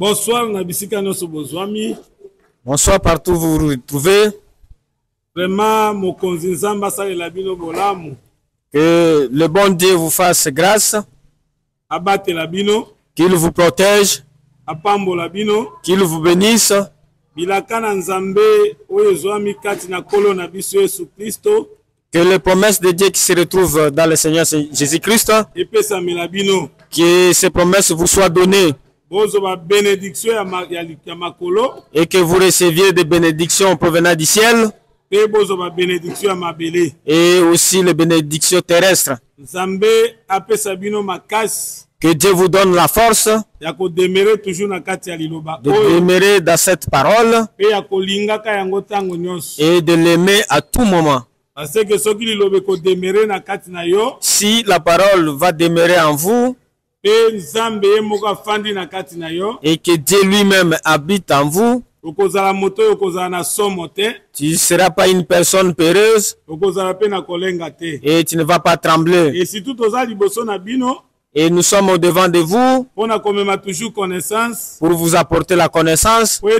Bonsoir, Nabisika Noso Bozwami. Bonsoir partout où vous vous trouvez. Vraiment, mon konzinzamba sale labino bolamu. Que le bon Dieu vous fasse grâce. Abate labino. Qu'il vous protège. Apambo labino. Qu'il vous bénisse. Bilakana nzambe oyo zwami kati na kolo na biso Yesu Kristo. Que les promesses de Dieu qui se retrouvent dans le Seigneur Jésus-Christ, que ces promesses vous soient données et que vous receviez des bénédictions provenant du ciel et aussi les bénédictions terrestres. Que Dieu vous donne la force de demeurer dans cette parole et de l'aimer à tout moment. Si la parole va demeurer en vous et que Dieu lui-même habite en vous, tu ne seras pas une personne peureuse et tu ne vas pas trembler. Et nous sommes au devant de vous pour vous apporter la connaissance, pour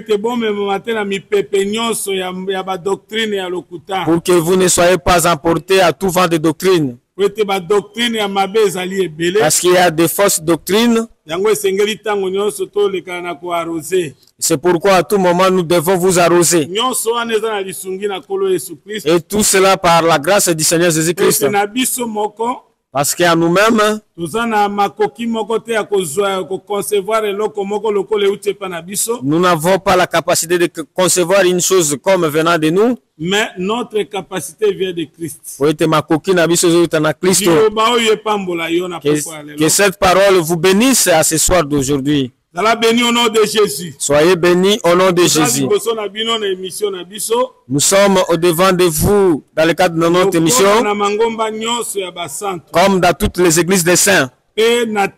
que vous ne soyez pas emportés à tout vent de doctrine. Parce qu'il y a des fausses doctrines. C'est pourquoi à tout moment nous devons vous arroser. Et tout cela par la grâce du Seigneur Jésus-Christ. Parce qu'à nous-mêmes, nous n'avons pas la capacité de concevoir une chose comme venant de nous. Mais notre capacité vient de Christ. Que cette parole vous bénisse à ce soir d'aujourd'hui. Béni au nom de Jésus. Soyez bénis au nom de Jésus. Nous sommes au devant de vous dans le cadre de notre émission, comme dans toutes les églises des saints. Et dans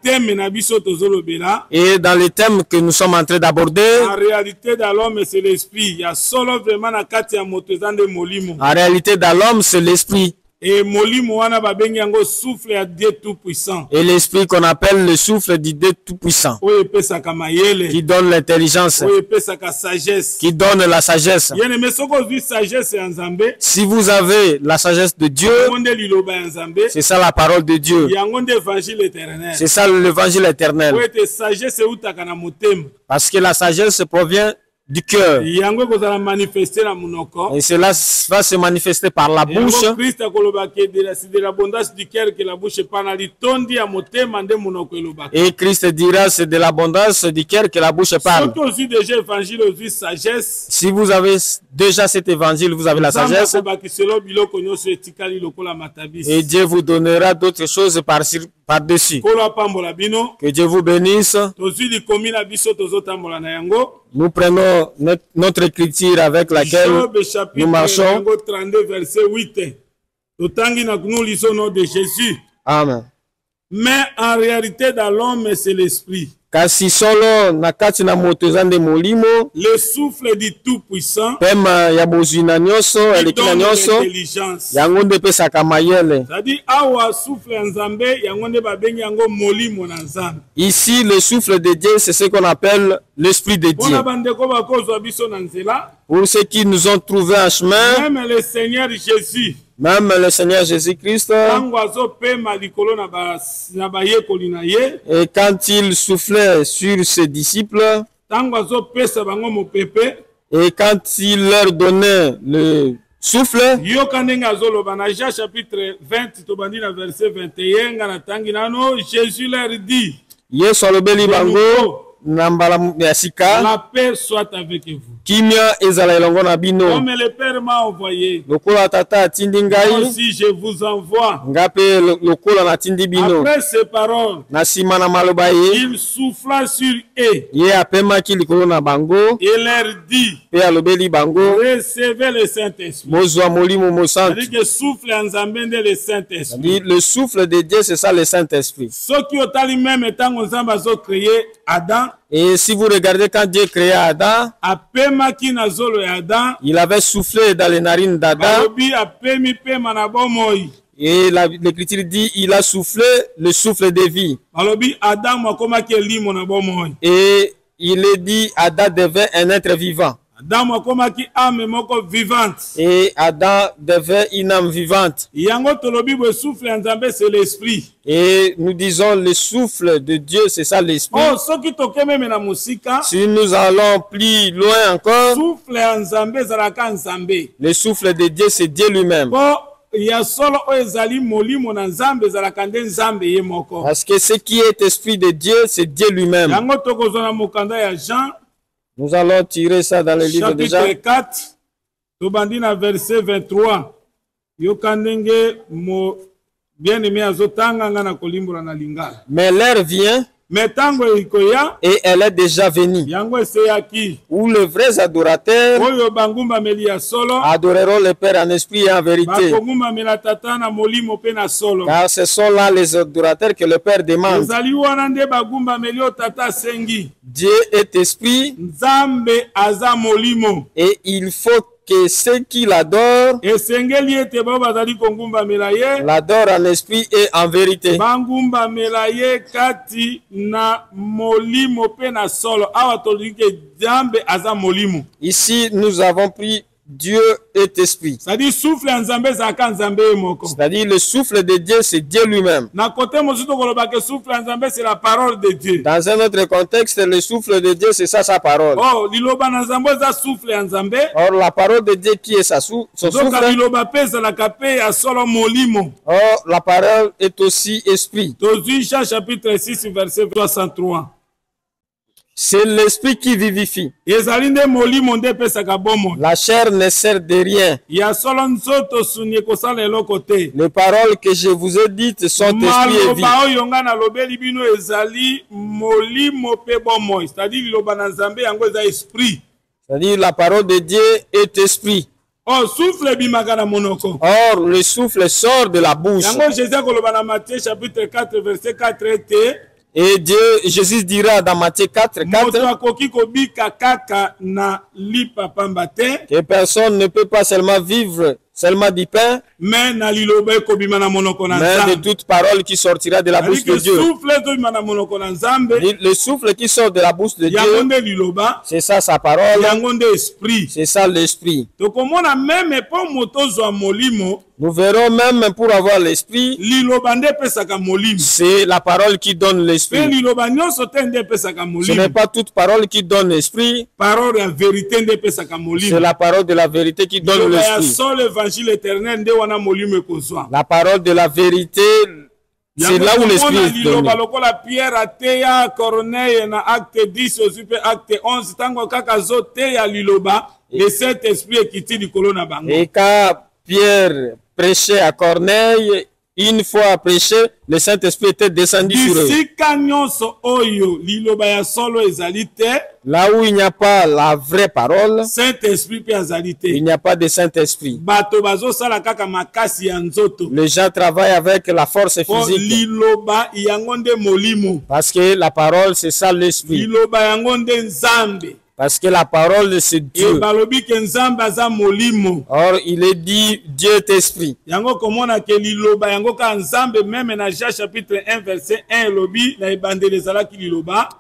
les thèmes que nous sommes en train d'aborder, en réalité dans l'homme c'est l'esprit. Il y a solo vraiment na kati ya motezande molimo. En réalité dans l'homme c'est l'esprit. Et molimo wana babengi yango souffle ya Dieu tout puissant. Et l'esprit qu'on appelle le souffle du Dieu tout puissant. Qui donne l'intelligence. Qui donne la sagesse. Si vous avez la sagesse de Dieu, c'est ça la parole de Dieu. C'est ça l'évangile éternel. Parce que la sagesse provient du cœur. Et cela va se manifester par la bouche. Et Christ dira c'est de l'abondance du cœur que la bouche parle. Si vous avez déjà cet évangile, vous avez la sagesse. Et Dieu vous donnera d'autres choses par-dessus. Que Dieu vous bénisse. Nous prenons notre écriture avec laquelle nous marchons. Amen. Mais en réalité, dans l'homme, c'est l'esprit. Le souffle du Tout-Puissant qui donne l'intelligence. C'est-à-dire, ici, le souffle de Dieu, c'est ce qu'on appelle l'esprit de Dieu. Pour ceux qui nous ont trouvé en chemin, même le Seigneur Jésus, même le Seigneur Jésus-Christ, et quand il soufflait sur ses disciples, et quand il leur donnait le souffle, chapitre 20, verset 21, Jésus leur dit, la paix soit avec vous. Comme le Père m'a envoyé, moi aussi je vous envoie. Après ces paroles, il souffla sur eux et leur dit, recevez le Saint-Esprit. C'est-à-dire que souffle en Zambé le Saint-Esprit. Le souffle de Dieu, c'est ça le Saint-Esprit. Ceux qui ont même étant créé Adam. Et si vous regardez quand Dieu créa Adam, il avait soufflé dans les narines d'Adam. Et l'Écriture dit il a soufflé le souffle de vie. Et il est dit Adam devait un être vivant. Et Adam devait une âme vivante. Et nous disons le souffle de Dieu, c'est ça l'esprit. Si nous allons plus loin encore, le souffle de Dieu, c'est Dieu lui-même. Parce que ce qui est esprit de Dieu, c'est Dieu lui-même. Nous allons tirer ça dans le livre de Jean. Chapitre 4, Tobandina verset 23. Yokandenge mo bien-aimé azotanga ngana kolimbura na lingala. Mais l'heure vient et elle est déjà venue où les vrais adorateurs adoreront le Père en esprit et en vérité. Car ce sont là les adorateurs que le Père demande. Dieu est esprit et il faut que ceux qui l'adorent l'adorent en esprit et en vérité. Ici, nous avons pris Dieu est esprit. C'est-à-dire le souffle de Dieu, c'est Dieu lui-même. Dans un autre contexte, le souffle de Dieu, c'est ça sa parole. Or, la parole de Dieu qui est son souffle. Or, la parole est aussi esprit. Chapitre 6, verset 63. C'est l'esprit qui vivifie. La chair ne sert de rien. Les paroles que je vous ai dites sont esprit et vie. C'est-à-dire la parole de Dieu est esprit. Or, le souffle sort de la bouche. Chapitre 4, verset 4 et Dieu, Jésus dira dans Matthieu 4, que personne ne peut pas seulement vivre seulement du pain, mais de toute parole qui sortira de la bouche de Dieu. Le souffle qui sort de la bouche de Dieu, c'est ça sa parole, c'est ça l'esprit. Nous verrons même pour avoir l'esprit, c'est la parole qui donne l'esprit. Ce n'est pas toute parole qui donne l'esprit, c'est la parole de la vérité qui donne l'esprit. La parole de la vérité, c'est là où l'esprit est donné. Et quand Pierre prêchait à Corneille, une fois prêché, le Saint-Esprit était descendu sur eux. Là où il n'y a pas la vraie parole, il n'y a pas de Saint-Esprit. Les gens travaillent avec la force physique. Parce que la parole, c'est ça l'esprit. Parce que la parole, c'est Dieu. Or, il est dit, Dieu est esprit.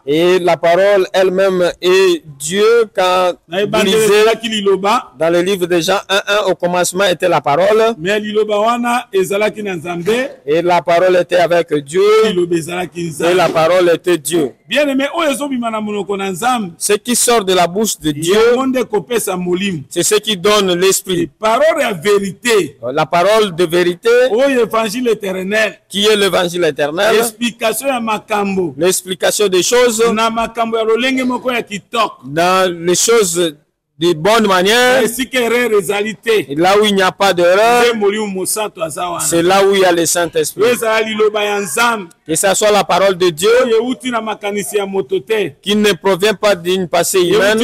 Et la parole elle-même est Dieu. Quand vous lisez dans le livre de Jean 1:1, au commencement était la parole. Et la parole était avec Dieu. Et la parole était Dieu. Bien-aimé, ce qui sort de la bouche de Dieu, c'est ce qui donne l'esprit. La parole de vérité, qui est l'évangile éternel, l'explication des choses, dans les choses de bonne manière, et là où il n'y a pas d'erreur, c'est là où il y a le Saint-Esprit. Que ce soit la parole de Dieu, qui ne provient pas d'une pensée humaine,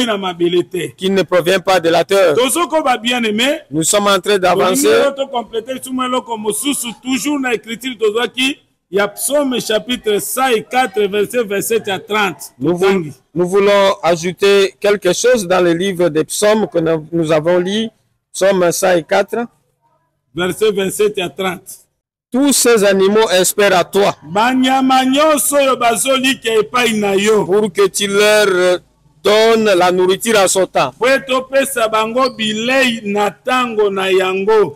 qui ne provient pas de la terre. Nous sommes en train d'avancer. Il y a Psaume chapitre 4, verset 27 à 30. Nous voulons ajouter quelque chose dans le livre des psaumes que nous avons lu. Psaume 4. Verset 27 à 30. Tous ces animaux espèrent à toi pour que tu leur donnes la nourriture à son temps.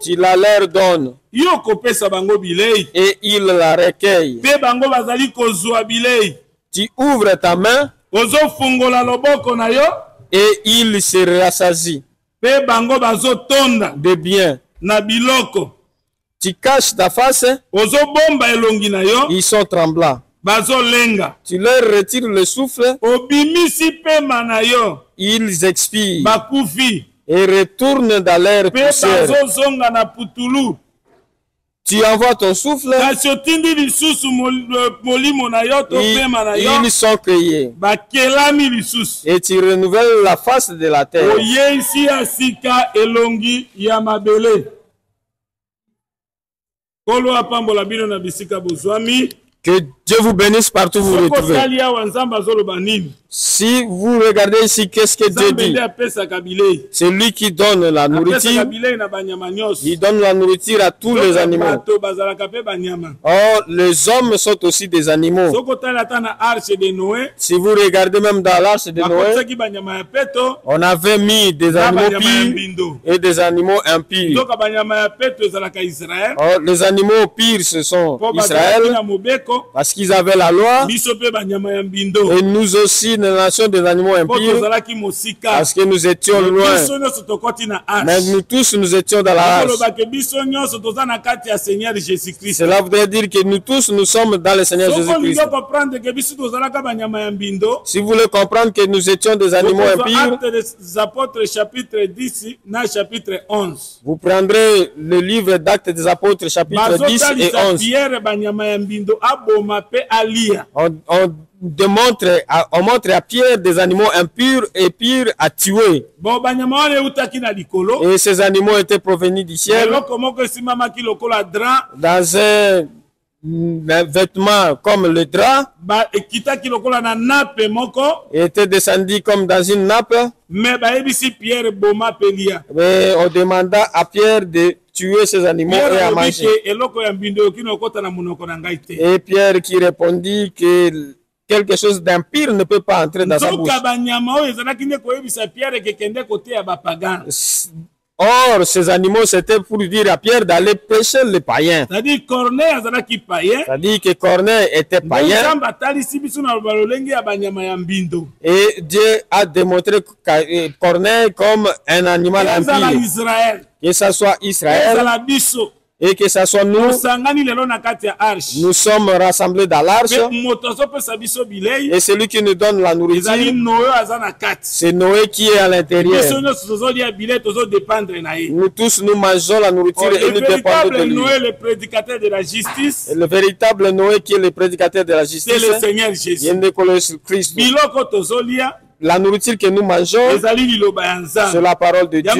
Tu la leur donnes et ils la recueillent. Tu ouvres ta main et ils se rassasient de bien. Tu caches ta face, ils sont tremblants. Tu leur retires le souffle, ils expirent et retournent dans l'air poussière. Tu envoies ton souffle, ils sont créés et tu renouvelles la face de la terre. Que Dieu vous bénisse partout où vous vous retrouvez. Si vous regardez ici, qu'est-ce que Dieu dit? C'est lui qui donne la nourriture. Il donne la nourriture à tous les animaux. Or, les hommes sont aussi des animaux. Si vous regardez même dans l'arche de Noé, on avait mis des animaux pires et des animaux impurs. Or, les animaux pires, ce sont Israël, parce qu'ils avaient la loi, et nous aussi, les nations des animaux impurs, parce que nous étions loin. Mais nous tous, nous étions dans la race. Cela voudrait dire que nous tous, nous sommes dans le Seigneur Jésus-Christ. Si vous voulez comprendre que nous étions des animaux impurs, vous prendrez le livre d'Actes des Apôtres, chapitre 10 et 11. On montre à Pierre des animaux impurs et pires à tuer. Et ces animaux étaient provenus du ciel dans un vêtement comme le drap, était descendu comme dans une nappe. Mais on demanda à Pierre de tuer ces animaux et à manger. Et Pierre qui répondit que quelque chose d'impur ne peut pas entrer dans sa bouche. Or, ces animaux, c'était pour dire à Pierre d'aller prêcher les païens. C'est-à-dire que Corneille était païen. Et Dieu a démontré Corneille comme un animal impur. Que ce soit Israël et que ce soit nous, nous sommes rassemblés dans l'arche. Et celui qui nous donne la nourriture, c'est Noé qui est à l'intérieur. Nous tous, nous mangeons la nourriture et nous dépendons de lui. Noé, le prédicateur de la justice, et le véritable Noé qui est le prédicateur de la justice, c'est le Seigneur Jésus. La nourriture que nous mangeons, c'est la parole de Dieu.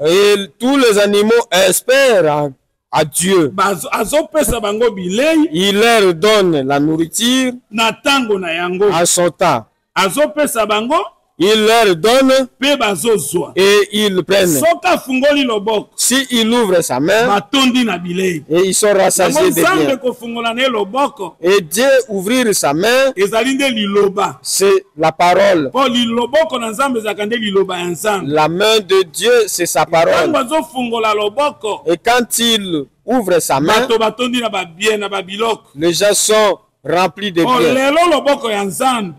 Et tous les animaux espèrent à Dieu. Il leur donne la nourriture à son temps. Il leur donne et ils prennent. Si il ouvre sa main, et ils sont rassasiés de bien. Et Dieu ouvrir sa main, c'est la parole. La main de Dieu, c'est sa parole. Et quand il ouvre sa main, les gens sont rempli de bien.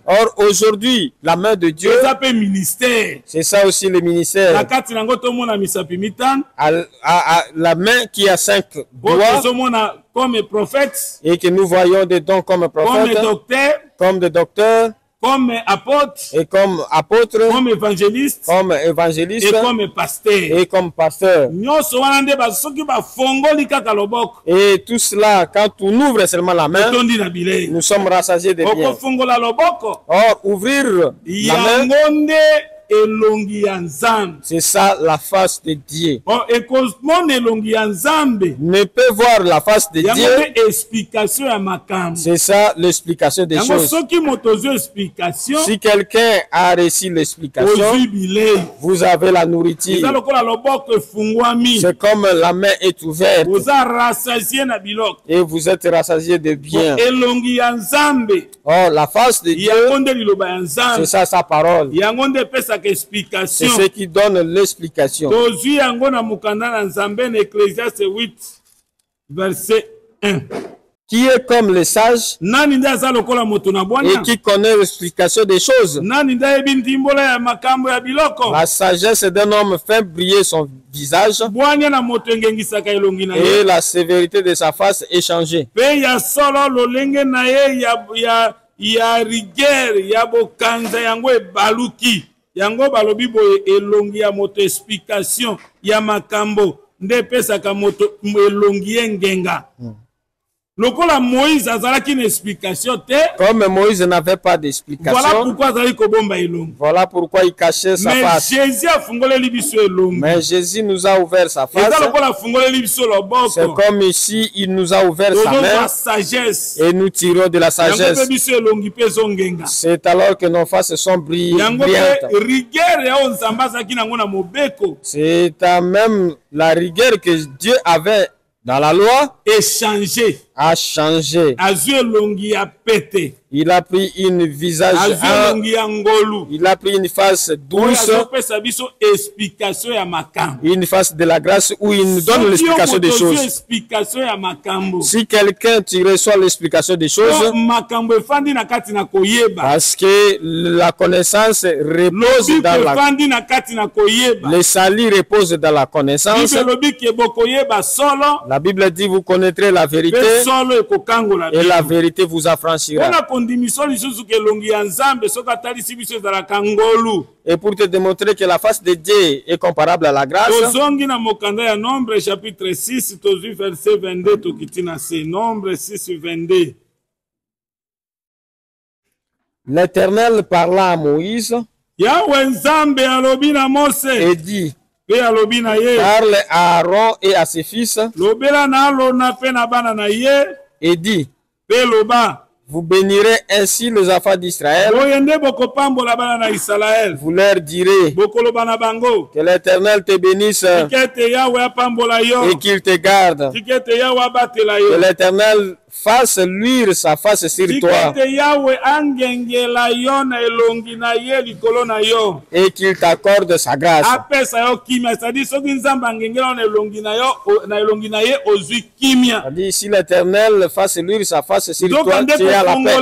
Or, aujourd'hui, la main de Dieu, c'est ça aussi le ministère. La main qui a 5 doigts, comme prophète, et que nous voyons des dons comme prophète, comme des docteurs, comme apôtre, et comme apôtre, comme évangéliste, et comme pasteur. Et comme pasteur. Et tout cela, quand on ouvre seulement la main, nous sommes rassasiés de bien. Or, ouvrir la main, C'est ça la face de Dieu. Ne peut voir la face de Dieu. C'est ça l'explication des choses. Si quelqu'un a reçu l'explication, vous avez la nourriture. C'est comme la main est ouverte. Et vous êtes rassasié de bien. Oh, la face de Dieu, c'est ça sa parole. C'est ce qui donne l'explication. Verset 1. Qui est comme les sages et qui connaît l'explication des choses. La sagesse d'un homme fait briller son visage et la sévérité de sa face est changée. Yango balobi boye elongi ya moto explication ya makambo nde pesaka moto elongi yengenga. Lokola Moïse azalaki une explication te. Comme Moïse n'avait pas d'explication. Voilà pourquoi azali kobomba elongi. Voilà pourquoi il cachait sa face. Mais Jésus a fungoleli biso elongi. Mais Jésus nous a ouvert sa face. C'est comme ici, il nous a ouvert sa main. Et nous tirons de la sagesse. C'est alors que nos faces sont brillantes. C'est même la rigueur que Dieu avait dans la loi a changé. Il a pris une visage, il a pris une face douce, une face de la grâce où il nous donne l'explication des choses. Si quelqu'un tu reçois l'explication des choses, parce que la connaissance repose dans la le salut repose dans la connaissance. La Bible dit vous connaîtrez la vérité et la vérité vous affranchira. Et pour te démontrer que la face de Dieu est comparable à la grâce, Nombre chapitre 6, verset 22, Nombre 6, 22. L'Éternel parla à Moïse et dit, parle à Aaron et à ses fils et dit, vous bénirez ainsi les enfants d'Israël. Vous leur direz que l'Éternel te bénisse et qu'il te garde. Que l'Éternel fasse luire sa face sur toi et qu'il t'accorde sa grâce. Si l'Éternel fasse luire sa face sur toi, tu es à la paix.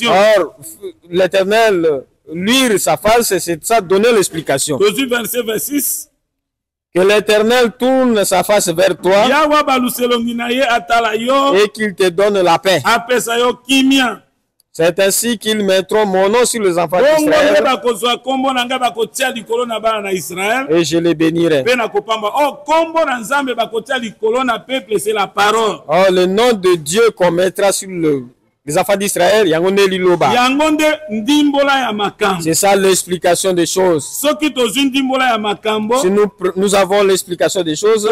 Or, l'Éternel luire sa face, c'est ça, donner l'explication. Que l'Éternel tourne sa face vers toi et qu'il te donne la paix. C'est ainsi qu'ils mettront mon nom sur les enfants d'Israël et je les bénirai. Oh, le nom de Dieu qu'on mettra sur les enfants d'Israël, c'est ça l'explication des choses. Si nous avons l'explication des choses,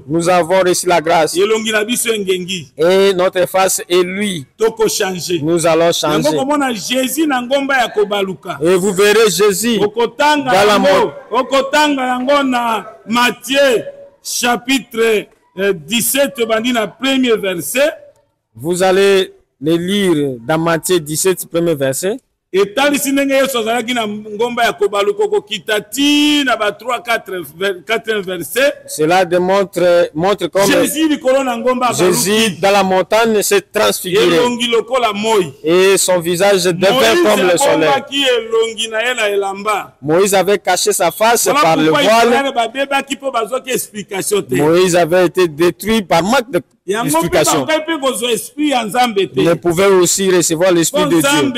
nous avons reçu la grâce. Et notre face est lui. Nous allons changer. Et vous verrez Jésus dans la mort. Matthieu chapitre 17, premier verset. Vous allez les lire dans Matthieu 17, premier verset. Cela montre comme Jésus dans la montagne s'est transfiguré et son visage devint comme le soleil. Moïse avait caché sa face par le voile. Moïse avait été détruit par manque explication. Ils pouvaient aussi recevoir l'Esprit de Dieu.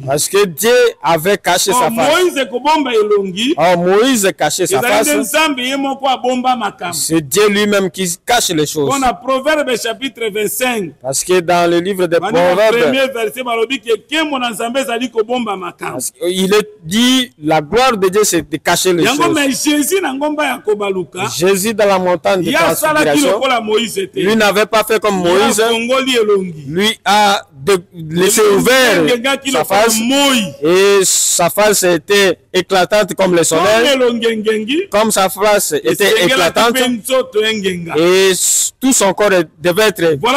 Parce que Dieu avait caché sa face. Alors Moïse cachait sa face. C'est Dieu lui-même qui cache les choses. Parce que dans le livre des Proverbes, il est dit la gloire de Dieu c'est de cacher les choses. Jésus dans la montagne de transfiguration, lui n'avait pas fait comme Moïse. Lui a laissé ouvert sa face et sa face était éclatante comme le soleil. Comme sa face était éclatante et tout son corps devait être blanc.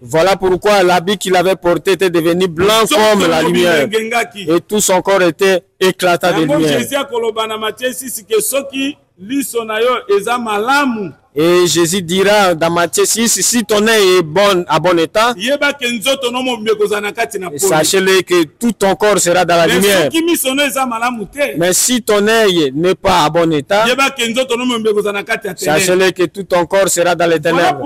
Voilà pourquoi l'habit qu'il avait porté était devenu blanc comme la lumière et tout son corps était éclatant de lumière. Et Jésus dira dans Matthieu 6, si ton œil est à bon état, sachez-le que tout ton corps sera dans la lumière. Mais si ton œil n'est pas à bon état, sachez-le que tout ton corps sera dans les ténèbres.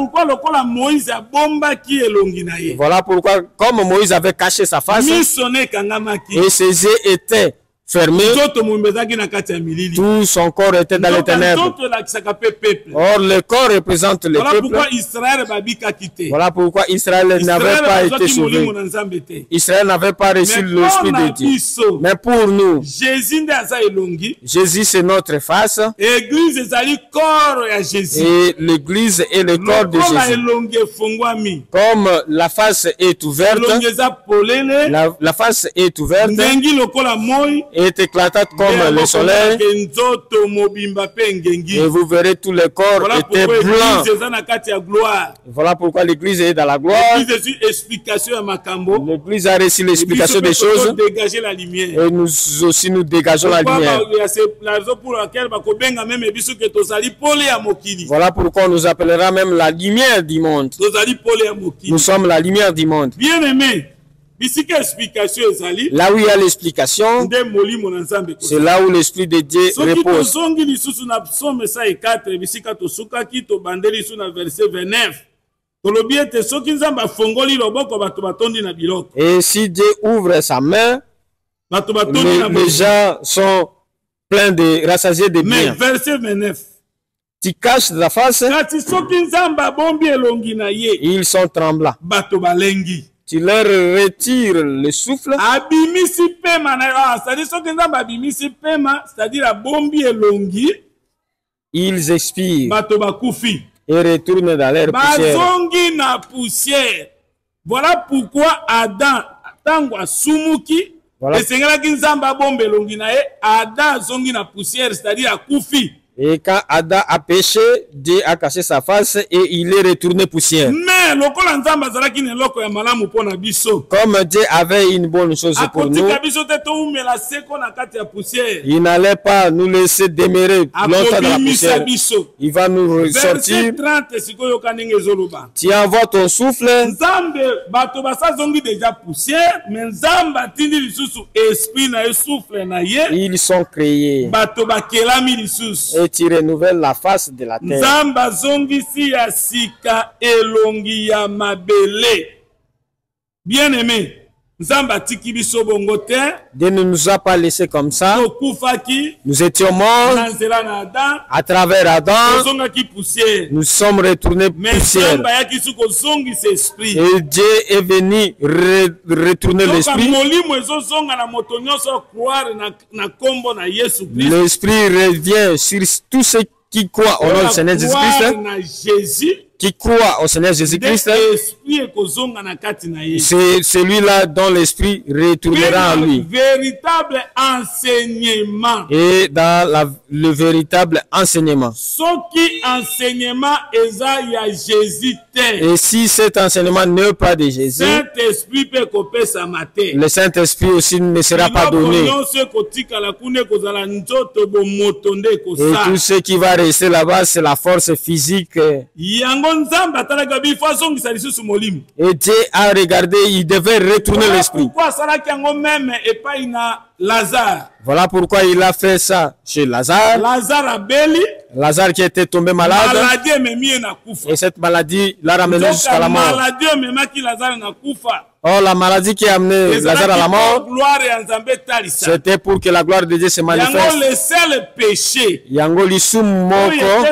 Voilà pourquoi, comme Moïse avait caché sa face, et ses yeux étaient fermé, tout son corps était dans les ténèbres. Or, le corps représente le peuple. Voilà pourquoi Israël n'avait pas été sauvé. Israël n'avait pas reçu l'Esprit de Dieu. Mais pour nous, Jésus c'est notre face. Et l'Église est le corps de Jésus. Comme la face est ouverte, la face est ouverte, est éclatante comme le soleil, et vous verrez tout le corps était blanc. Voilà pourquoi l'église est dans la gloire. L'église a reçu l'explication des choses et nous aussi nous dégageons la lumière. Voilà pourquoi on nous appellera même la lumière du monde. Nous sommes la lumière du monde. Bien aimé, là où il y a l'explication, c'est là où l'Esprit de Dieu repose. Et si Dieu ouvre sa main, les gens sont pleins de rassasiés de biens. Verset 29. Tu caches ta face, ils sont tremblants. Tu leur retires le souffle. Ils expirent et retournent dans leur poussière. Voilà pourquoi Adam, tango asumuki, Adam zongi na poussière, c'est-à-dire akufi. Et quand Adam a péché, Dieu a caché sa face et il est retourné poussière. Comme Dieu avait une bonne chose pour nous, il n'allait pas nous laisser demeurer longtemps dans la poussière. Il va nous ressortir. Tu envoies ton souffle. Ils sont créés. Et tu renouvelles la face de la terre. Bien aimé, Dieu ne nous a pas laissé comme ça. Nous étions morts à travers Adam. Nous sommes retournés poussière. Et Dieu est venu retourner l'esprit. L'esprit revient sur tous ceux qui croient au nom du Seigneur Jésus-Christ. Qui croit au Seigneur Jésus-Christ, c'est celui-là dont l'esprit retournera en lui. Véritable enseignement. Et dans le véritable enseignement. Et si cet enseignement n'est pas de Jésus, le Saint-Esprit aussi ne sera pas donné. Et tout ce qui va rester là-bas, c'est la force physique. Et Dieu a regardé, il devait retourner l'esprit. Lazare. Voilà pourquoi il a fait ça chez Lazare. Lazare abeli. Lazare qui était tombé malade. Maladie memie na kufa. Et cette maladie l'a ramené jusqu'à la mort. Maladie memaki Lazare na kufa. Or, la maladie qui a amené Lazare à la mort, c'était pour que la gloire de Dieu se manifeste. Le seul péché Yango lisum moko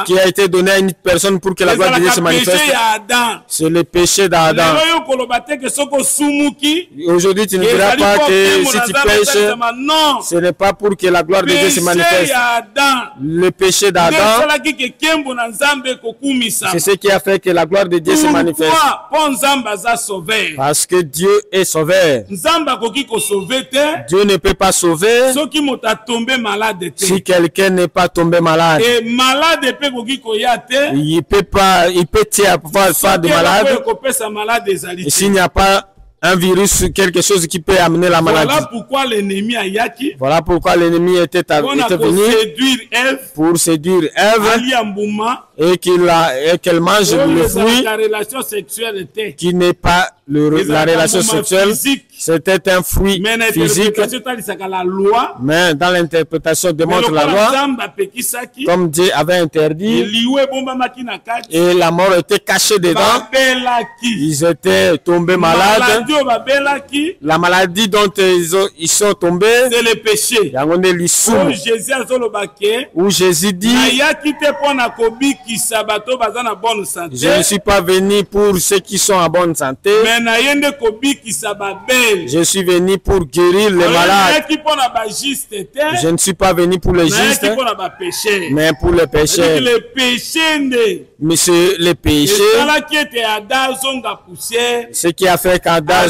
qui a été donné à une personne pour que la gloire de Dieu se manifeste. C'est le péché d'Adam. Aujourd'hui, tu ne diras pas que si tu pêches, ce n'est pas pour que la gloire de Dieu se manifeste. Le péché d'Adam, c'est ce qui a fait que la gloire de Dieu se manifeste. Parce que Dieu est sauveur. Dieu ne peut pas sauver si quelqu'un n'est pas tombé malade. Il peut pouvoir faire de malade s'il n'y a pas un virus, quelque chose qui peut amener la maladie. Voilà pourquoi l'ennemi était venu pour séduire Ève et qu'elle mange le fruit qui n'est pas la relation sexuelle. C'était un fruit physique, mais dans l'interprétation démontre la loi, comme Dieu avait interdit, et la mort était cachée dedans. Ils étaient tombés malades. La maladie dont ils sont tombés, c'est le péché. Où Jésus dit, je ne suis pas venu pour ceux qui sont en bonne santé, je suis venu pour guérir les malades. Je ne suis pas venu pour les justes, mais pour les pécheurs. Mais c'est le péché, ce qui a fait qu'Adam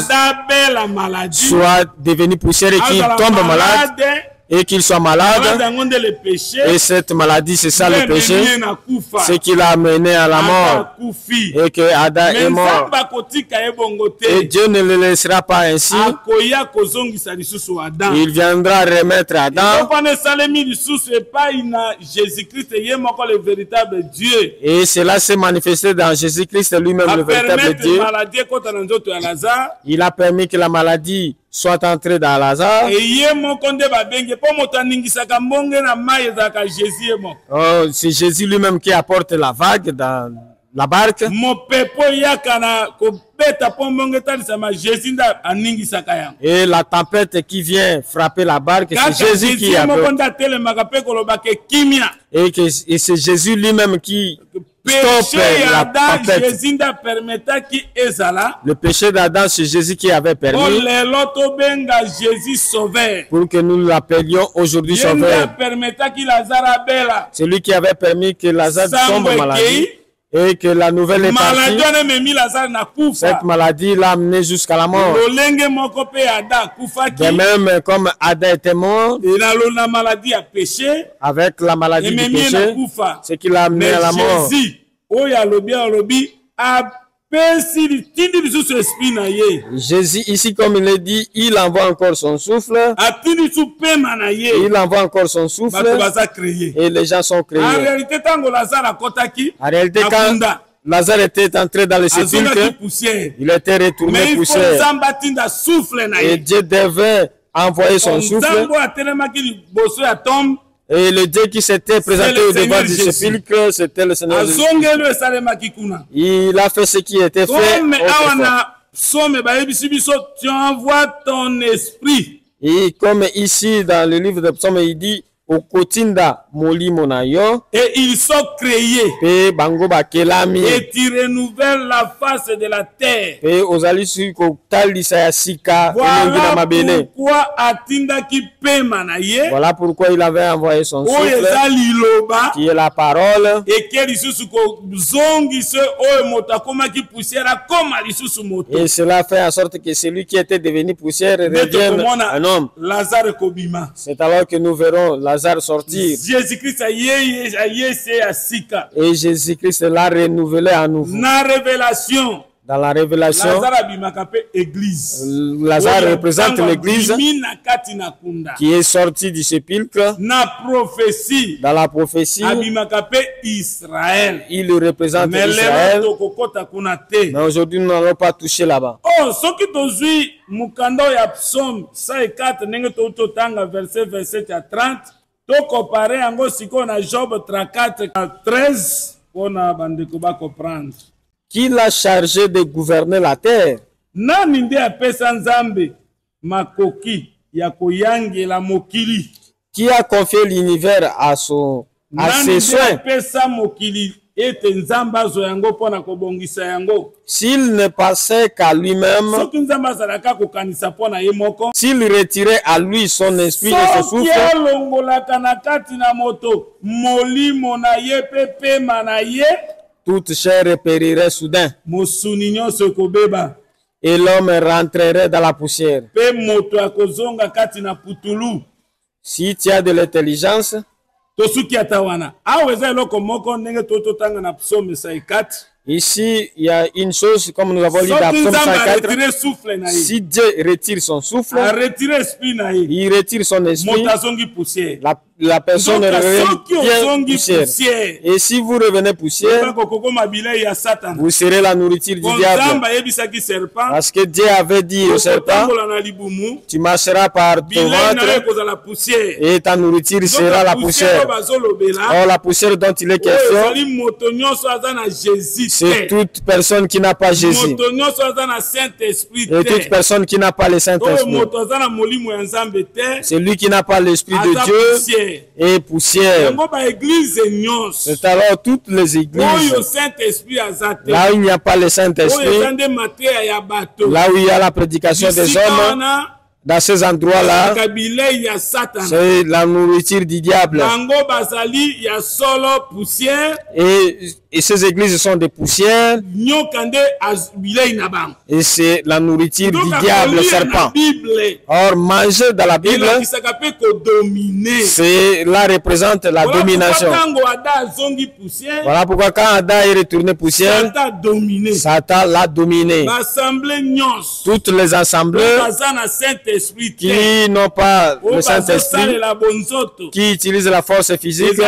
soit devenu poussière et qu'il tombe malade. Et qu'il soit malade, et cette maladie, c'est ça le péché, ce qui l'a amené à la mort, et que Adam est mort, et Dieu ne le laissera pas ainsi, il viendra remettre Adam, et cela s'est manifesté dans Jésus-Christ lui-même, le véritable Dieu. Il a permis que la maladie soit entrée dans Lazare. Oh, c'est Jésus lui-même qui apporte la vague dans la barque. Et la tempête qui vient frapper la barque, c'est Jésus qui apporte. Et c'est Jésus lui-même qui stoppe la tempête. Le péché d'Adam, c'est Jésus qui avait permis pour que nous l'appelions aujourd'hui sauveur. C'est lui qui avait permis que Lazare tombe malade et que la nouvelle est partie. Cette maladie l'a amené jusqu'à la mort. De même, comme Adam était mort avec la maladie du péché, ce qui l'a amené à la mort. Jésus, ici, comme il est dit, il envoie encore son souffle. Il envoie encore son souffle. Et les gens sont créés. En réalité, quand Lazare était entré dans le sépulcre, il était retourné poussière. Et Dieu devait envoyer son souffle. Et le Dieu qui s'était présenté au devant du sépulcre, c'était le Seigneur Jésus. Il a fait ce qui était fait. Tu envoies ton esprit. Et comme ici dans le livre de Psaume, il dit, et ils sont créés. Et tu renouvelles la face de la terre. Voilà pourquoi il avait envoyé son souffle, qui est la parole. Et cela fait en sorte que celui qui était devenu poussière revienne un homme. C'est alors que nous verrons Lazare sortir. Et Jésus-Christ l'a renouvelé à nouveau. Dans la révélation, Lazare représente l'église qui est sortie du sépulcre. Dans la prophétie, il représente Israël. Mais aujourd'hui, nous n'allons pas toucher là-bas. Oh, ce qui t'ozui, Mukando ya Psaume 104, verset 27 à 30, to comparé ango siko na Job 34 à 13, on a bandeko ba comprendre. Qui l'a chargé de gouverner la terre? Nani nde apesa Nzambe makoki ya koyangela mokili? Qui a confié l'univers à ses soins? Nani nde apesa mokili ete Nzambe azo yango pona kobongisa yango? S'il ne passait qu'à lui-même, soki Nzambe azalaka kokanisa pona ye moko, s'il retirait à lui son esprit et son souffle, soki alongolaka na kati na moto molimo na ye pe pema na ye, toute chair périrait soudain. Et l'homme rentrerait dans la poussière. Si tu as de l'intelligence, ici, il y a une chose, comme nous avons lu dans Psaume 104, si Dieu retire son souffle, il retire son esprit, la personne revient poussière. Et si vous revenez poussière, vous serez la nourriture du diable. Parce que Dieu avait dit au serpent, tu marcheras par ton ventre et ta nourriture sera la poussière. Or, la poussière dont il est question, c'est toute personne qui n'a pas Jésus. Et toute personne qui n'a pas le Saint-Esprit. C'est lui qui n'a pas l'Esprit de Dieu et poussière. C'est alors toutes les églises là où il n'y a pas le Saint-Esprit, là où il y a la prédication des hommes, dans ces endroits-là, c'est la nourriture du diable. Et ces églises sont des poussières. Et c'est la nourriture du diable, le serpent. Or, manger dans la Bible, cela représente la domination. Voilà pourquoi quand Adam est retourné poussière, Satan l'a dominé. Toutes les assemblées qui n'ont pas le Saint-Esprit, qui utilisent la force physique,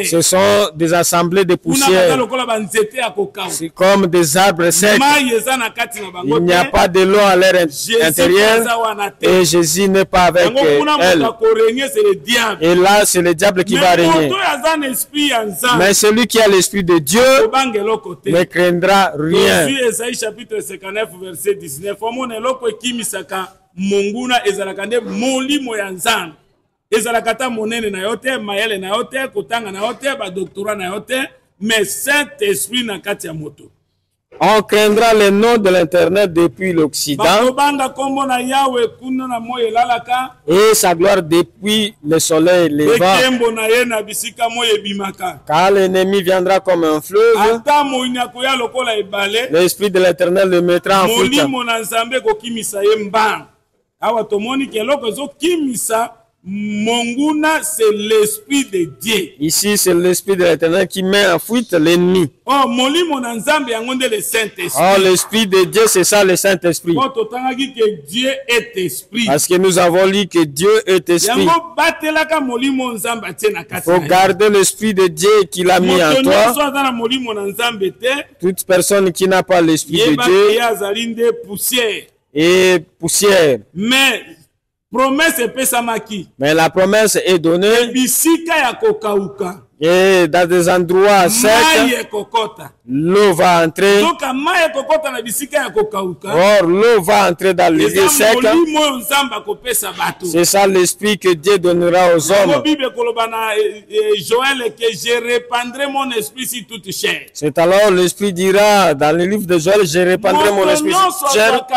ce sont des assemblées de poussière. C'est comme des arbres secs. Il n'y a pas de l'eau à l'air intérieur et Jésus n'est pas avec elle. Et là, c'est le diable qui va régner. Mais celui qui a l'Esprit de Dieu ne craindra rien. Chapitre 59, verset 19. Monguna ezalaka nde molimo ya Nzambe. Ezalaka ta monene na yote, mayele na yote, kotanga na yote, ba doctorat na yote, mais Saint-Esprit na kati ya moto. On craindra le nom de l'Internet depuis l'Occident et sa gloire depuis le soleil levant. Car l'ennemi viendra comme un fleuve. L'Esprit de l'Éternel le mettra en fuite. Monguna, c'est l'Esprit de Dieu. Ici, c'est l'Esprit de l'Éternel qui met en fuite l'ennemi. Oh, molimo na Nzambe yangonde le Saint-Esprit. Oh, l'Esprit de Dieu, c'est ça le Saint-Esprit. Que Dieu est esprit. Parce que nous avons lu que Dieu est esprit. Il faut garder l'Esprit de Dieu qu'il a mis en toi. Toute personne qui n'a pas l'Esprit de Dieu est poussière. Mais la promesse est donnée. Et dans des endroits secs, l'eau va entrer. Or, l'eau va entrer dans les lieux secs. C'est ça l'esprit que Dieu donnera aux hommes. C'est alors l'esprit dira dans le livre de Joël, je répandrai mon esprit sur chair.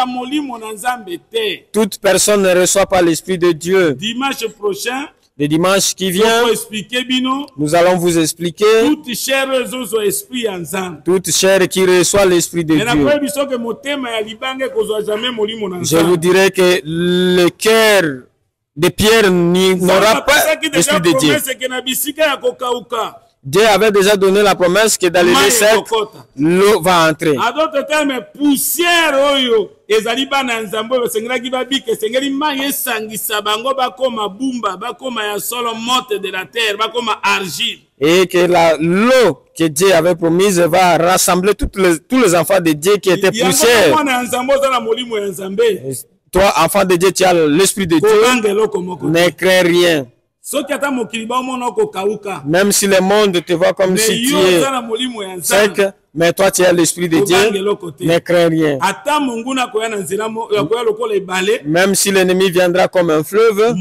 Toute personne ne reçoit pas l'esprit de Dieu. Dimanche prochain, le dimanche qui vient, nous allons vous expliquer toute chair qui reçoit l'Esprit de Dieu. Je vous dirai que le cœur de Pierre n'aura pas l'Esprit de Dieu. Dieu avait déjà donné la promesse que dans les lieux secs, l'eau va entrer. En d'autres termes, poussière oyo ezali bana nzambe basengelaki babike sengeli mai esangisa bango bakoma bumba bakoma ya solo morte de la terre bakoma argile. Et que l'eau que Dieu avait promise va rassembler tous les enfants de Dieu qui étaient poussière. Toi, enfant de Dieu, tu as l'esprit de Dieu. Ne crains rien. Même si le monde te voit comme si tu es sec, mais toi tu as l'esprit de Dieu, ne crains rien. Même si l'ennemi viendra comme un fleuve,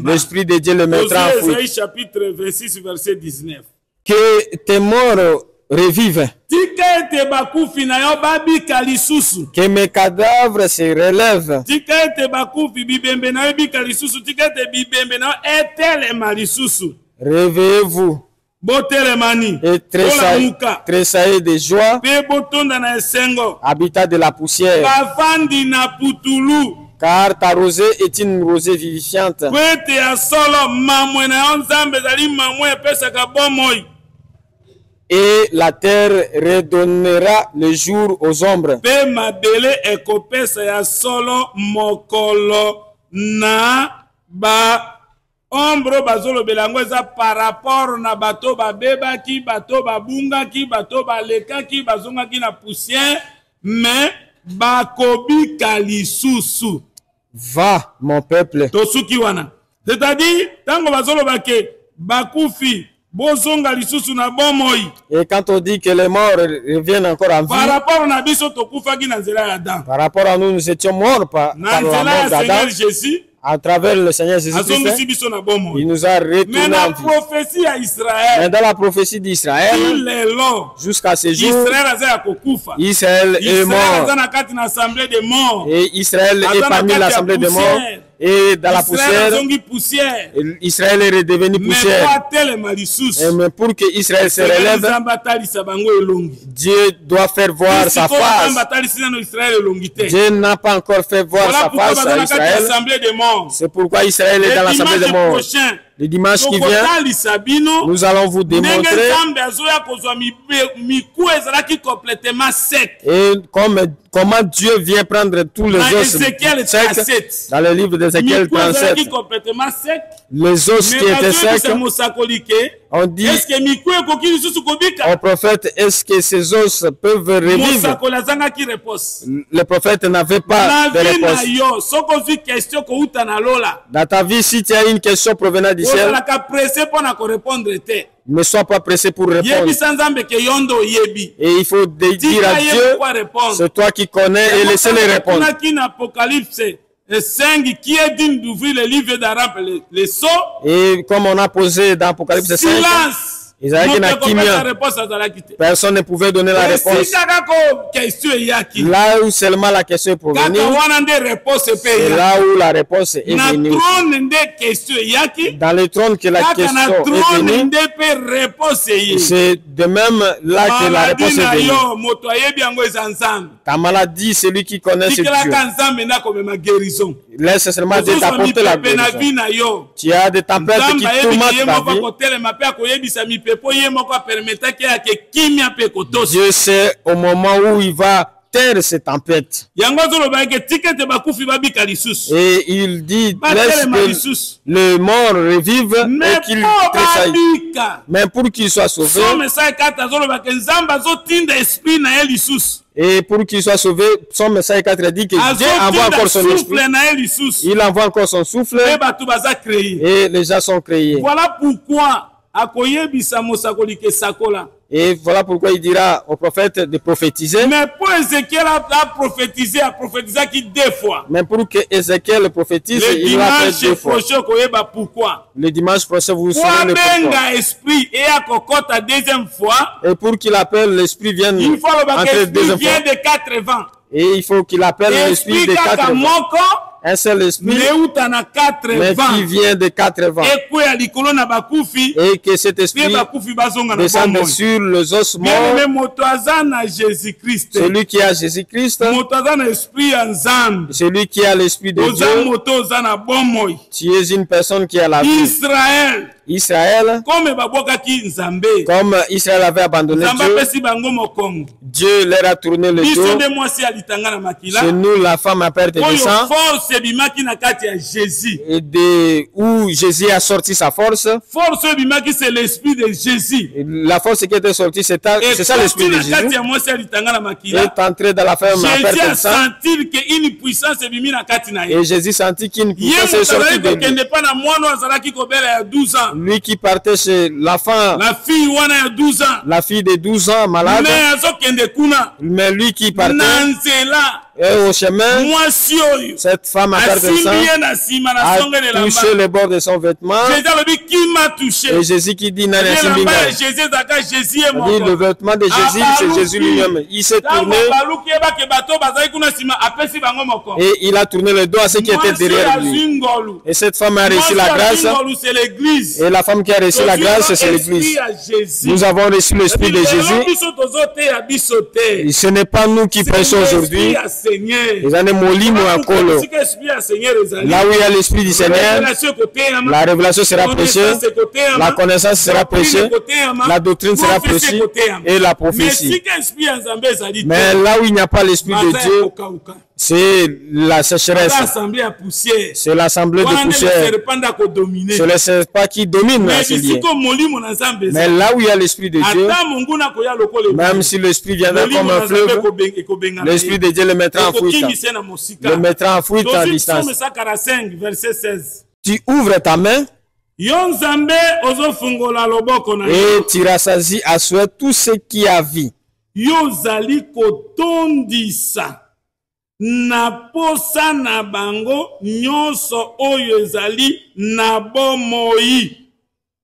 l'esprit de Dieu le mettra en fuite. Chapitre 26, verset 19. Que tes morts revivent. Que mes cadavres se relèvent. Réveillez-vous et tressaillez de joie, habitat de la poussière, car ta rosée est une rosée vivifiante. Et la terre redonnera le jour aux ombres. Ombre bazolo belango eza par rapport na bato babeba ki bato babunga ki bato baleka ki bazonga ki na poussière mais bakobi kalisusu. Va mon peuple. Tosuki wana. C'est-à-dire tango bazolo bake bakufi bozonga lisusu na bomoi. Et quand on dit que les morts reviennent encore en vie, par rapport na biso tokufa ki na nzela ya Adam. Par rapport à nous étions morts par la mort d'Adam. À travers le Seigneur Jésus-Christ, il nous a retourné en vie. Mais dans la prophétie d'Israël, jusqu'à ce jour, Israël est mort. Et Israël est parmi l'assemblée des morts. Et dans la poussière, Israël est redevenu poussière. Mais pour que Israël se relève, Dieu doit faire voir sa face. Dieu n'a pas encore fait voir sa face à Israël. C'est pourquoi Israël est dans l'assemblée des morts. Le dimanche qui vient, nous allons vous démontrer et comment Dieu vient prendre tous les os secs. Dans le livre d'Ézéchiel 37, les os qui étaient secs, on dit au prophète, est-ce que ces os peuvent revivre? Le prophète n'avait pas de réponse. Dans ta vie, si tu as une question provenant du ciel, ne sois pas pressé pour répondre. Et il faut dire à Dieu, c'est toi qui connais, et laissez-les répondre. 5 qui est digne d'ouvrir le livre d'Arampe, les sceaux. Et comme on a posé dans Apocalypse 5, personne ne pouvait donner la réponse. Là où seulement la question est provenue, c'est là où la réponse est venue. Dans le trône que la question est venue, c'est de même là que la réponse est venue. Ta maladie, c'est lui qui connaît ce Dieu. Laisse seulement Dieu t'apporter la guérison. Tu as des tempêtes qui tourmentent ta vie. Dieu sait au moment où il va taire ces tempêtes. Et il dit, laisse que le mort revive et qu'il tressaille. Mais pour qu'il soit sauvé, et pour qu'il soit sauvé, son message 4 dit que Dieu envoie encore son esprit. Il envoie encore son souffle et les gens sont créés. Voilà pourquoi et voilà pourquoi il dira au prophète de prophétiser. Mais pour Ézéchiel a prophétisé qui 2 fois. Mais pour que Ézéchiel prophétise, il va faire 2 fois. Pourquoi? Le dimanche prochain, vous saurez le pourquoi. Esprit et à cocotte deuxième fois. Et pour qu'il appelle l'esprit vienne entre deuxième fois. De 80. Et il faut qu'il appelle l'esprit de 80. Un seul esprit, mais qui vient de 80. Et que cet esprit descende sur les os morts. Celui qui a Jésus-Christ, celui qui a l'esprit de Dieu, tu es une personne qui a la vie. Israël, comme Israël avait abandonné Dieu, Dieu leur a tourné le dos. Chez nous, la femme a perdu du sang. Et où Jésus a sorti sa force. C'est l'esprit de Jésus. La force qui était sortie, c'est ça l'esprit de Jésus. Il est entré dans la femme a perdu du sang. Et Jésus sentit qu'une puissance est sortie de lui. Lui qui partait chez l'enfant, la fille de 12 ans malade, mais lui qui partait et au chemin, cette femme a perdu le sang, a touché le bord de son vêtement. Et Jésus qui dit, le vêtement de Jésus, c'est Jésus lui-même. Il s'est tourné et il a tourné le dos à ceux qui étaient derrière lui. Et cette femme a reçu la grâce. Et la femme qui a reçu la grâce, c'est l'église. Nous avons reçu l'esprit de Jésus. Et ce n'est pas nous qui prêchons aujourd'hui. Là où il y a l'esprit du Seigneur, la révélation sera prêchée, la connaissance sera prêchée, la doctrine sera prêchée et la prophétie. Mais là où il n'y a pas l'esprit de Dieu, c'est la sécheresse. C'est l'assemblée de poussière. C'est le serpent qui domine. Mais là où il y a l'esprit de Dieu, même si l'esprit viendra comme un fleuve, l'esprit de Dieu le mettra en fuite. Le mettra en fuite en distance. Tu ouvres ta main et tu rassasies à souhait tout ce qui a vie. Na posa na bango nyonso oyo ezali na bomoi.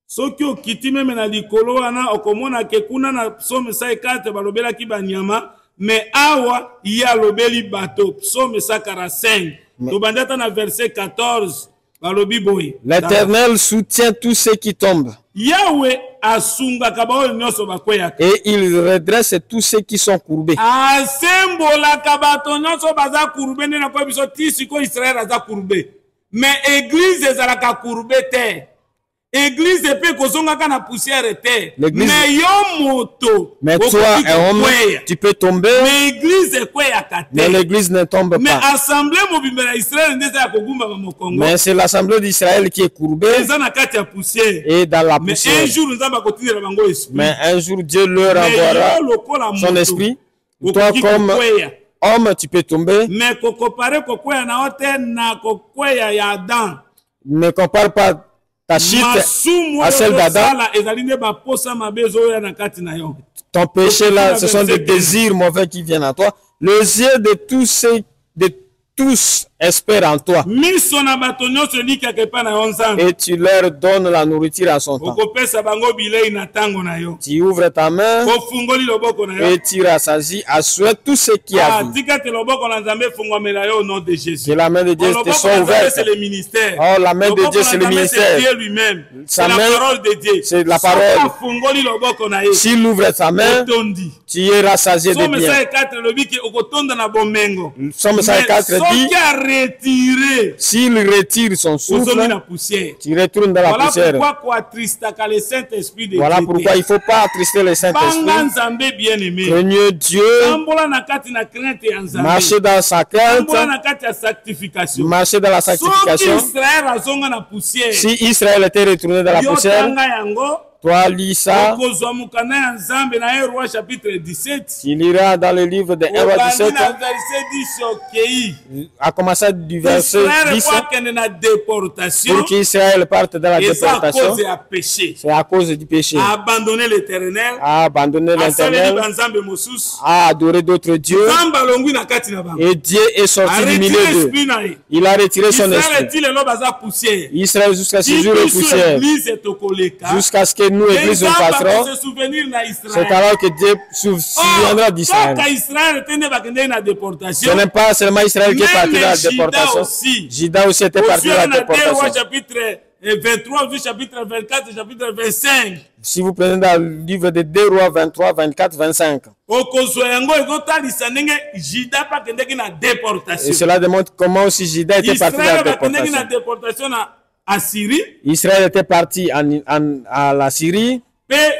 Soki okiti meme na likolo wana okomona ke kuna na psaume 4 balobela ki banyama, mais awa ya lobeli bato. Psaume 45 to bandata na verset 14 balobi boy. L'Éternel soutient tous ceux qui tombent. Yahweh asunga kabaoyo nyonso bakweyaka. Et il redresse tous ceux qui sont courbés. Asembola kabato nyonso baza kurbe na kwa biso tisiko Israël aza kurbe. Mais église ezalaka kurbe te. Église peut kozongaka na poussière te. Mais yo moto. Mais toi, un homme, tu peux tomber. Mais église ekweyaka te. Mais l'église ne tombe pas. Mais assemblée mobimba Israël ndeza ya kogumba mo Congo. Mais c'est l'assemblée d'Israël qui est courbée. Et dans la poussière. Mais un jour nous allons continuer la bango esprit. Mais un jour Dieu leur envoiera son esprit. Toi comme homme, tu peux tomber. Mais kokopare kokweya na ote na kokweya ya Adam. Ne compare pas ta chute à celle d'Adam. Ton péché là, ce sont des désirs mauvais qui viennent à toi. Les yeux de tous espèrent en toi. Et tu leur donnes la nourriture à son temps. Tu ouvres ta main et tu rassasies à souhait tout ce qui a vie. Que la main de Dieu te soit ouverte. Oh, la main de Dieu, c'est le ministère. C'est la parole de Dieu. C'est la parole. S'il ouvre sa main, tu es rassasié de bien. Somme 54 dit, s'il retire son souffle, tu retournes dans la poussière. Voilà pourquoi il ne faut pas attrister le Saint-Esprit. Craignez Dieu, marchez dans sa crainte, marchez dans la sanctification. Si Israël était retourné dans la poussière, toi, lis ça. Il ira dans le livre de 1 roi 17. À commencer du verset 10. Pour qu'Israël parte dans la déportation. C'est à cause du péché. A abandonné l'Éternel. A abandonné l'Éternel. A adoré d'autres dieux. Et Dieu est sorti du milieu d'eux. Il a retiré son esprit. Israël jusqu'à ce jour est poussière. Jusqu'à ce que nous, Église, nous passerons. C'est alors que Dieu se souviendra d'Israël. Ce n'est pas seulement Israël qui est parti dans la déportation. Juda aussi était parti dans la déportation. 23, chapitre 24, chapitre 25. Si vous prenez dans le livre de 2 Rois 23, 24, 25. Et cela démontre comment aussi Juda était parti dans la déportation. Syrie. Israël était parti à la Syrie. Et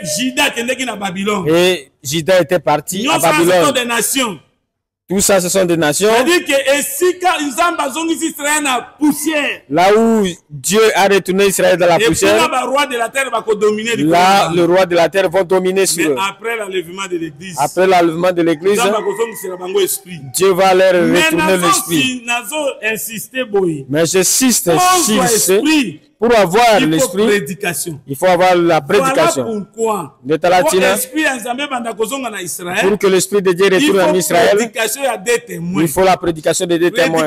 Juda était parti à Babylone. Des nations. Tout ça, ce sont des nations. C'est-à-dire que là où Dieu a retourné Israël dans la poussière, là, le roi de la terre va dominer sur eux. Après l'enlèvement de l'église, Dieu va leur retourner l'esprit. Mais j'insiste sur l'esprit. Pour avoir l'esprit, il faut avoir la prédication. Voilà pour que l'esprit de Dieu retourne en Israël, il faut la prédication de deux témoins.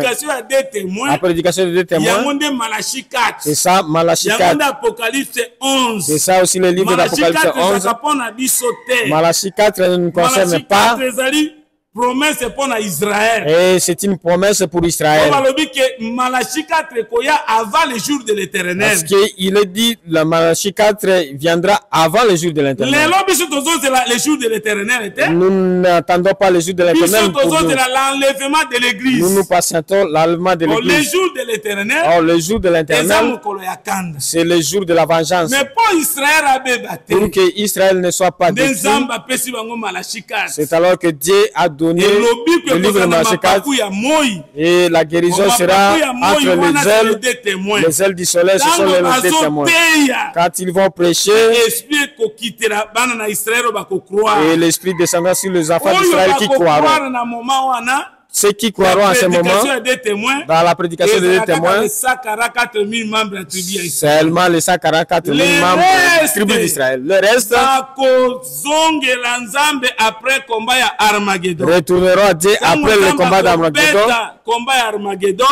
La prédication de deux témoins, c'est ça, Malachie 4. C'est ça aussi le livre d'Apocalypse 11. Malachie 4 ne nous concerne pas. Promesse pour Israël. Et c'est une promesse pour Israël. Malachie 4 avant le jour de l'Éternel. Parce qu'il est dit, la Malachie 4 viendra avant le jour de l'Éternel. Le jour de l'Éternel. Nous n'attendons pas le jour de l'Éternel. L'enlèvement de l'église. Nous nous patientons l'enlèvement de l'église. Le jour de l'Éternel. Or, le jour de l'Éternel, c'est le jour de la vengeance. Mais pour Israël, pour que Israël ne soit pas détruit, c'est alors que Dieu a donné le livre de Malachie 4 et la guérison sera entre les ailes du soleil, ce sont les deux témoins. Quand ils vont prêcher, et l'esprit descendra sur les enfants d'Israël qui croiront. Ceux qui croiront à ce moment, dans la prédication des deux témoins, seulement les 144 000 membres de la tribu d'Israël. Le reste retourneront à Dieu après le combat d'Armageddon.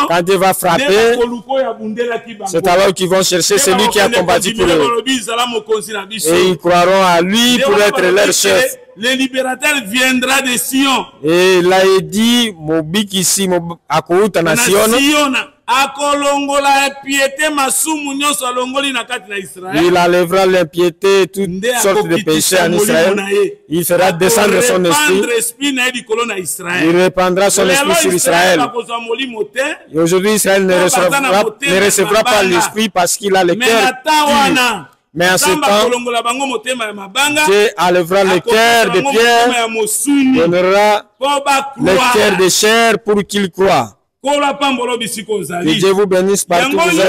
Quand Dieu va frapper, c'est alors qu'ils vont chercher celui qui a combattu pour eux. Et ils croiront à lui pour être leur chef. Le libérateur viendra de Sion. Et là il dit, Mobik ici, Akouta Nation. Il enlèvera l'impiété, toutes sortes de péchés en Israël. Il fera descendre son esprit. Il répandra son esprit sur Israël. Et aujourd'hui, Israël ne recevra pas l'esprit parce qu'il a le cœur pur. Mais en ce temps, Dieu enlèvera le cœur de pierre, donnera le cœur de chair pour qu'il croie. Que Dieu vous bénisse partout où vous êtes.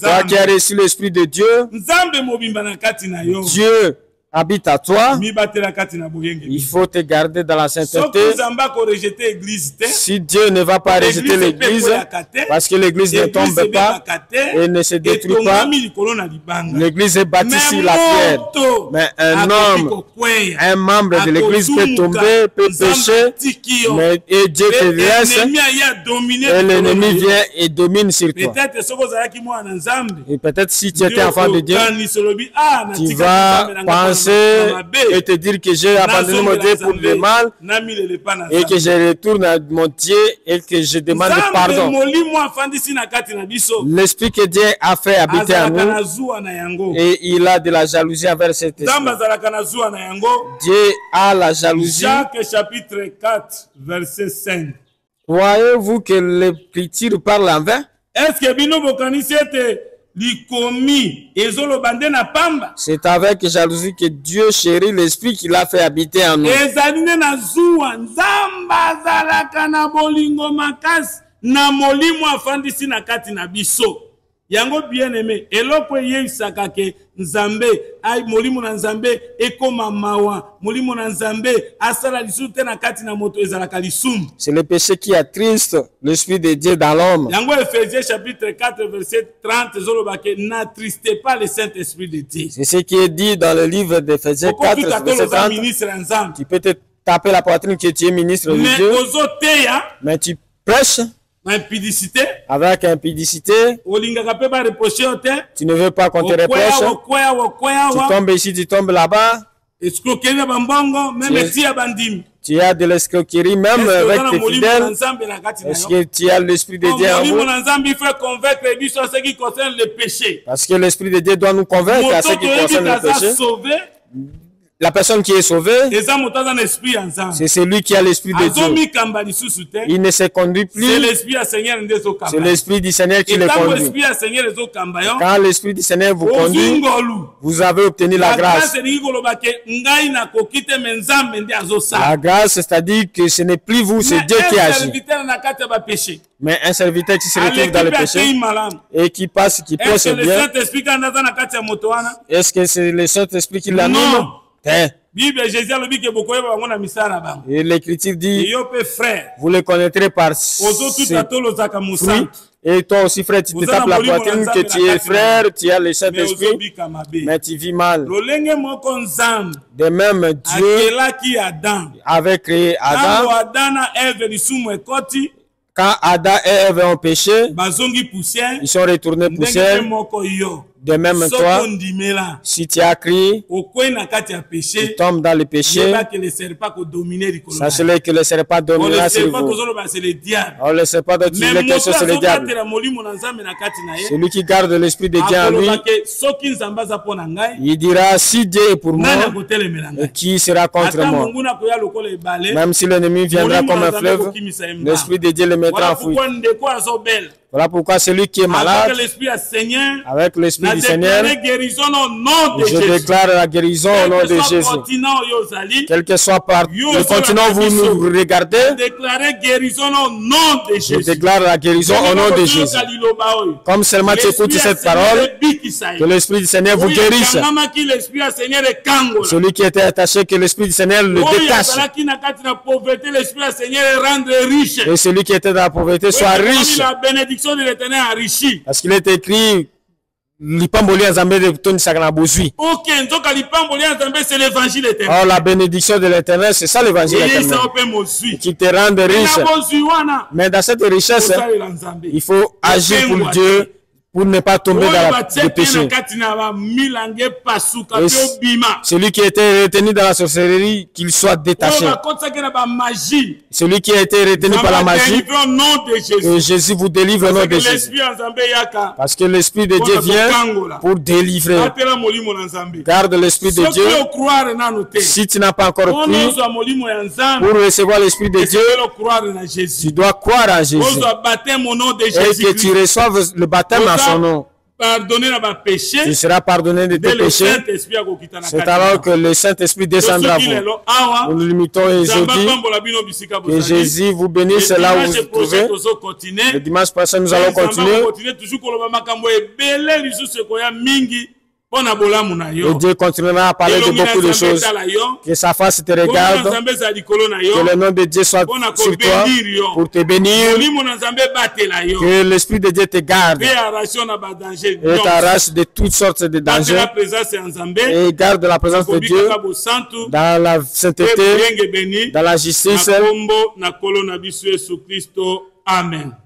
Toi qui as reçu l'esprit de Dieu, Dieu habite à toi. Il faut te garder dans la sainteté. Si Dieu ne va pas rejeter l'église, parce que l'église ne tombe pas et ne se détruit pas, l'église est bâtie sur la pierre. Mais un homme, un membre de l'église peut tomber, peut pécher, mais et Dieu te laisse et l'ennemi vient et domine sur toi. Et peut-être si tu étais enfant de Dieu, tu vas penser et te dire que j'ai abandonné mon Dieu pour le mal et que je retourne à mon Dieu et que je demande pardon. L'esprit que Dieu a fait habiter en nous et il a de la jalousie envers cet esprit. Dieu a la jalousie. Jacques chapitre 4 verset 5. Croyez-vous que l'écriture parle en vain? Est-ce que bino bokanisete c'est avec jalousie que Dieu chérit l'esprit qu'il a fait habiter en nous. Yango bien aimé, eloko yeisaka ke Nzambe ay molimo na Nzambe ekoma mawa, molimo na Nzambe asala lisumu te na kati na moto ezalaka lisumu. C'est le péché qui attriste l'esprit de Dieu dans l'homme. Yango Ephésiens chapitre 4 verset 30 zolobake n'attristez pas le Saint-Esprit de Dieu. C'est ce qui est dit dans le livre d'Éphésiens 4 verset 30. Tu peux te taper la poitrine que tu es ministre de Dieu. Mais tu prêches impudicité. Avec impudicité. Tu ne veux pas qu'on te reproche. Tu tombes ici, tu tombes là-bas. Tu as de l'escroquerie même avec tes fidèles. Est-ce que tu as l'esprit de Dieu en vous? Parce que l'esprit de Dieu doit nous convaincre à ce qui concerne le péché. La personne qui est sauvée, c'est celui qui a l'esprit de Dieu. Il ne se conduit plus. C'est l'esprit du Seigneur qui le conduit. Quand l'esprit du Seigneur vous conduit, vous avez obtenu la grâce. La grâce, c'est-à-dire que ce n'est plus vous, c'est Dieu qui agit. Mais un serviteur qui se retrouve dans le péché et qui passe, qui pense bien, est-ce que c'est le Saint-Esprit qui l'anime? Et l'Écriture dit, vous le connaîtrez par ses fruits. Et toi aussi, frère, tu te tapes la poitrine que tu es frère, tu as le Saint-Esprit, mais tu vis mal. De même, Dieu avait créé Adam. Quand Adam et Ève ont péché, ils sont retournés poussière. De même, toi, si tu as crié, tu tombes dans le péché. Sachez que le serpent dominera sur vous. On le serpent doit dire quelque chose, c'est le diable. Celui qui garde l'esprit de Dieu en lui, il dira, si Dieu est pour moi, qui sera contre moi? Même si l'ennemi viendra comme un fleuve, l'esprit de Dieu le mettra en fuite. Voilà pourquoi celui qui est malade, avec l'esprit du Seigneur, je déclare la guérison au nom de Jésus. Quel que soit par le continent où vous nous regardez, je déclare la guérison au nom de Jésus. Comme seulement tu écoutes cette parole, que l'esprit du Seigneur vous guérisse. Celui qui était attaché, que l'esprit du Seigneur le détache. Et celui qui était dans la pauvreté soit riche. Parce qu'il est écrit, l'ipamboli nzambe de toni sakana bozui. Ok, donc l'ipamboli nzambe c'est l'évangile éternel. Oh, la bénédiction de l'Éternel, c'est ça l'évangile éternel. Qui te rend riche. Mais dans cette richesse, il faut agir pour Dieu, pour ne pas tomber dans le péché. Celui qui était retenu dans la sorcellerie, qu'il soit détaché. Celui qui a été retenu par la magie, que Jésus vous délivre au nom de Jésus. Parce que l'Esprit de Dieu vient pour délivrer. Garde l'Esprit de Dieu. Si tu n'as pas encore cru, pour recevoir l'Esprit de Dieu, tu dois croire en Jésus. Et que tu reçoives le baptême à son nom. Tu seras pardonné de tes péchés. C'est alors que le Saint-Esprit descendra à vous. Nous nous limitons aujourd'hui. Que Jésus vous bénisse là où vous vous trouvez. Le dimanche prochain, nous allons continuer. Et Dieu continuera à parler de beaucoup de choses. Que sa face te regarde. Que le nom de Dieu soit sur toi pour te bénir. Que l'Esprit de Dieu te garde. Et t'arrache de toutes sortes de dangers. Et garde la présence de Dieu dans la sainteté, dans la justice. Amen.